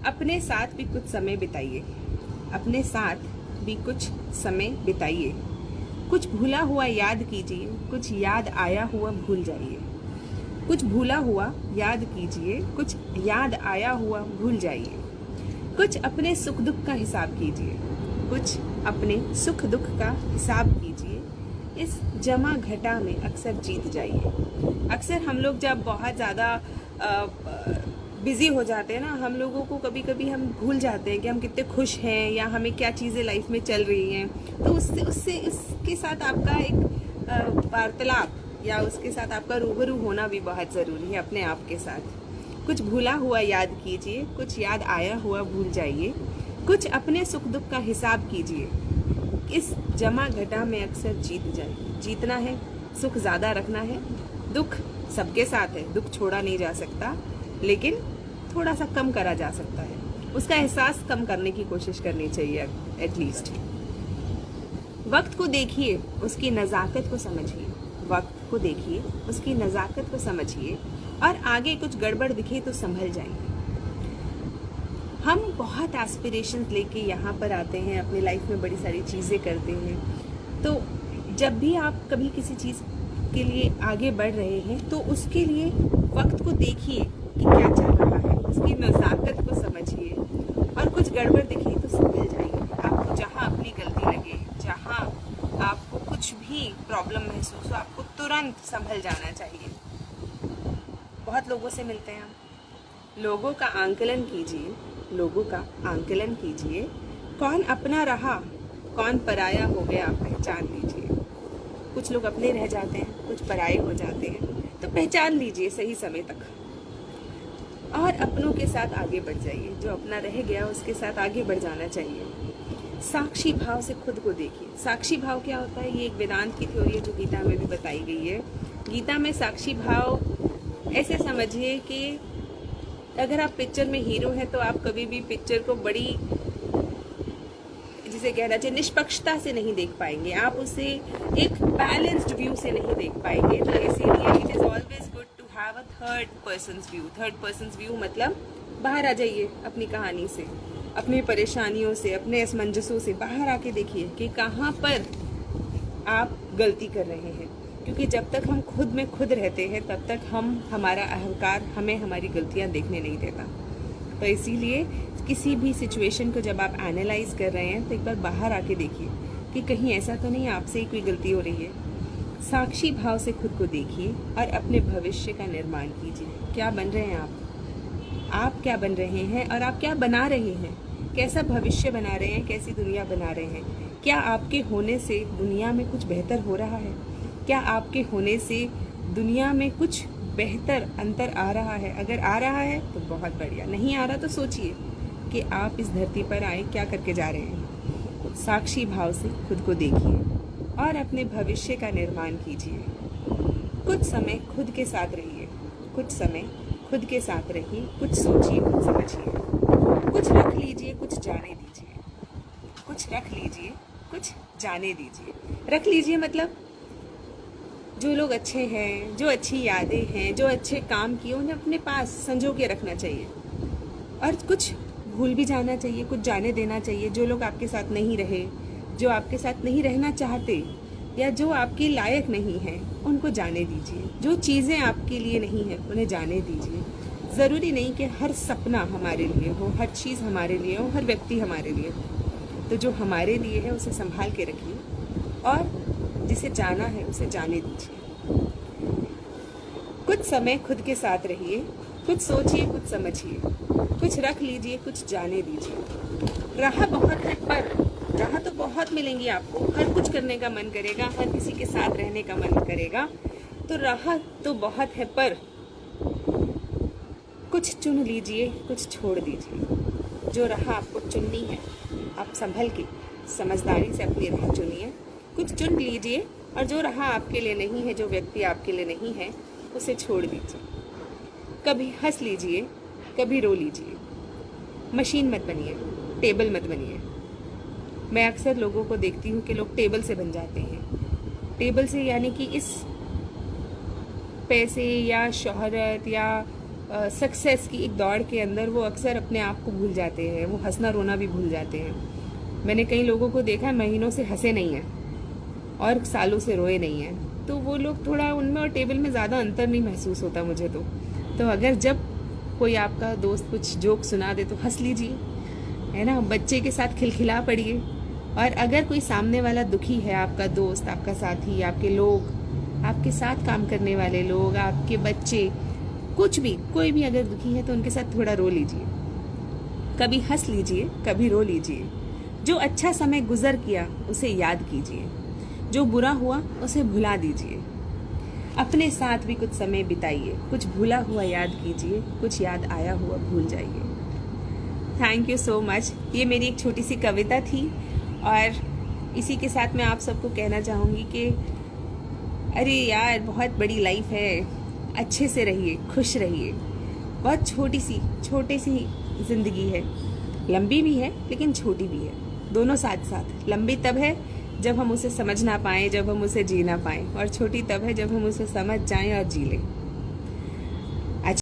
अपने साथ भी कुछ समय बिताइए, अपने साथ भी कुछ समय बिताइए। कुछ भूला हुआ याद कीजिए, कुछ याद आया हुआ भूल जाइए। कुछ भूला हुआ याद कीजिए, कुछ याद आया हुआ भूल जाइए। कुछ अपने सुख दुख का हिसाब कीजिए, कुछ अपने सुख दुख का हिसाब कीजिए। इस जमा घटा में अक्सर जीत जाइए। अक्सर हम लोग जब बहुत ज़्यादा बिजी हो जाते हैं ना, हम लोगों को कभी कभी हम भूल जाते हैं कि हम कितने खुश हैं या हमें क्या चीज़ें लाइफ में चल रही हैं। तो उसके साथ आपका एक वार्तालाप या उसके साथ आपका रूबरू होना भी बहुत ज़रूरी है अपने आप के साथ। कुछ भूला हुआ याद कीजिए, कुछ याद आया हुआ भूल जाइए। कुछ अपने सुख दुख का हिसाब कीजिए। इस जमा घटा में अक्सर जीत जाइए। जीतना है, सुख ज़्यादा रखना है। दुख सबके साथ है, दुख छोड़ा नहीं जा सकता, लेकिन थोड़ा सा कम करा जा सकता है। उसका एहसास कम करने की कोशिश करनी चाहिए एटलीस्ट। वक्त को देखिए, उसकी नज़ाकत को समझिए। वक्त को देखिए, उसकी नज़ाकत को समझिए और आगे कुछ गड़बड़ दिखे तो संभल जाइए। हम बहुत एस्पिरेशंस लेके यहाँ पर आते हैं, अपनी लाइफ में बड़ी सारी चीज़ें करते हैं। तो जब भी आप कभी किसी चीज़ के लिए आगे बढ़ रहे हैं तो उसके लिए वक्त को देखिए कि क्या चल रहा है, उसकी नज़ाकत को समझिए और कुछ गड़बड़ दिखे तो संभल जाइए। आपको जहाँ अपनी गलती लगे, जहाँ आपको कुछ भी प्रॉब्लम महसूस हो, आपको तुरंत संभल जाना चाहिए। बहुत लोगों से मिलते हैं हम, लोगों का आंकलन कीजिए, लोगों का आंकलन कीजिए। कौन अपना रहा, कौन पराया हो गया, पहचान लीजिए। कुछ लोग अपने रह जाते हैं, कुछ पराये हो जाते हैं, तो पहचान लीजिए सही समय तक और अपनों के साथ आगे बढ़ जाइए। जो अपना रह गया उसके साथ आगे बढ़ जाना चाहिए। साक्षी भाव से खुद को देखिए। साक्षी भाव क्या होता है? ये एक वेदांत की थ्योरी है जो गीता में भी बताई गई है। गीता में साक्षी भाव ऐसे समझिए कि अगर आप पिक्चर में हीरो हैं तो आप कभी भी पिक्चर को बड़ी, जिसे कहना चाहिए, निष्पक्षता से नहीं देख पाएंगे। आप उसे एक बैलेंस्ड व्यू से नहीं देख पाएंगे। तो इसीलिए it is always good to have a third person's view. Third person's view मतलब बाहर आ जाइए अपनी कहानी से, अपनी परेशानियों से, अपने असमंजसों से बाहर आके देखिए कि कहाँ पर आप गलती कर रहे हैं। क्योंकि जब तक हम खुद में खुद रहते हैं तब तक हमारा अहंकार हमें हमारी गलतियाँ देखने नहीं देता। तो इसीलिए किसी भी सिचुएशन को जब आप एनालाइज कर रहे हैं तो एक बार बाहर आके देखिए कि कहीं ऐसा तो नहीं आपसे ही कोई गलती हो रही है। साक्षी भाव से खुद को देखिए और अपने भविष्य का निर्माण कीजिए। क्या बन रहे हैं आप क्या बन रहे हैं और आप क्या बना रहे हैं? कैसा भविष्य बना रहे हैं, कैसी दुनिया बना रहे हैं? क्या आपके होने से दुनिया में कुछ बेहतर हो रहा है? क्या आपके होने से दुनिया में कुछ बेहतर अंतर आ रहा है? अगर आ रहा है तो बहुत बढ़िया, नहीं आ रहा तो सोचिए कि आप इस धरती पर आए क्या करके जा रहे हैं। साक्षी भाव से खुद को देखिए और अपने भविष्य का निर्माण कीजिए। कुछ समय खुद के साथ रहिए, कुछ समय खुद के साथ रहिए, कुछ सोचिए, कुछ समझिए, कुछ रख लीजिए, कुछ जाने दीजिए। कुछ रख लीजिए, कुछ जाने दीजिए। रख लीजिए मतलब जो लोग अच्छे हैं, जो अच्छी यादें हैं, जो अच्छे काम किए, उन्हें अपने पास संजो के रखना चाहिए और कुछ भूल भी जाना चाहिए, कुछ जाने देना चाहिए। जो लोग आपके साथ नहीं रहे, जो आपके साथ नहीं रहना चाहते या जो आपके लायक नहीं हैं, उनको जाने दीजिए। जो चीज़ें आपके लिए नहीं हैं उन्हें जाने दीजिए। ज़रूरी नहीं कि हर सपना हमारे लिए हो, हर चीज़ हमारे लिए हो, हर व्यक्ति हमारे लिए हो। तो जो हमारे लिए है उसे संभाल के रखिए और जिसे जाना है उसे जाने दीजिए। कुछ समय खुद के साथ रहिए, कुछ सोचिए, कुछ समझिए, कुछ रख लीजिए, कुछ जाने दीजिए। राह बहुत है पर राह तो बहुत मिलेंगी आपको, हर कुछ करने का मन करेगा, हर किसी के साथ रहने का मन करेगा। तो राह तो बहुत है पर कुछ चुन लीजिए, कुछ छोड़ दीजिए। जो राह आपको चुननी है आप संभल के समझदारी से अपनी राह चुनिए। कुछ चुन लीजिए और जो राह आपके लिए नहीं है, जो व्यक्ति आपके लिए नहीं है, उसे छोड़ दीजिए। कभी हंस लीजिए, कभी रो लीजिए। मशीन मत बनिए, टेबल मत बनिए। मैं अक्सर लोगों को देखती हूँ कि लोग टेबल से बन जाते हैं। टेबल से यानी कि इस पैसे या शोहरत या सक्सेस की एक दौड़ के अंदर वो अक्सर अपने आप को भूल जाते हैं, वो हंसना रोना भी भूल जाते हैं। मैंने कई लोगों को देखा है महीनों से हंसे नहीं हैं और सालों से रोए नहीं हैं, तो वो लोग थोड़ा उनमें और टेबल में ज़्यादा अंतर नहीं महसूस होता मुझे तो अगर जब कोई आपका दोस्त कुछ जोक सुना दे तो हंस लीजिए, है ना, बच्चे के साथ खिलखिला पड़िए। और अगर कोई सामने वाला दुखी है, आपका दोस्त, आपका साथी, आपके लोग, आपके साथ काम करने वाले लोग, आपके बच्चे, कुछ भी, कोई भी अगर दुखी है तो उनके साथ थोड़ा रो लीजिए, कभी हंस लीजिए, कभी रो लीजिए। जो अच्छा समय गुजर किया उसे याद कीजिए, जो बुरा हुआ उसे भुला दीजिए। अपने साथ भी कुछ समय बिताइए, कुछ भूला हुआ याद कीजिए, कुछ याद आया हुआ भूल जाइए। Thank you so much. ये मेरी एक छोटी सी कविता थी और इसी के साथ मैं आप सबको कहना चाहूँगी कि अरे यार, बहुत बड़ी लाइफ है, अच्छे से रहिए, खुश रहिए। बहुत छोटी सी जिंदगी है, लंबी भी है लेकिन छोटी भी है, दोनों साथ साथ। लंबी तब है जब हम उसे समझ ना पाएं, जब हम उसे जी ना पाएं, और छोटी तब है जब हम उसे समझ जाएं और जी लें।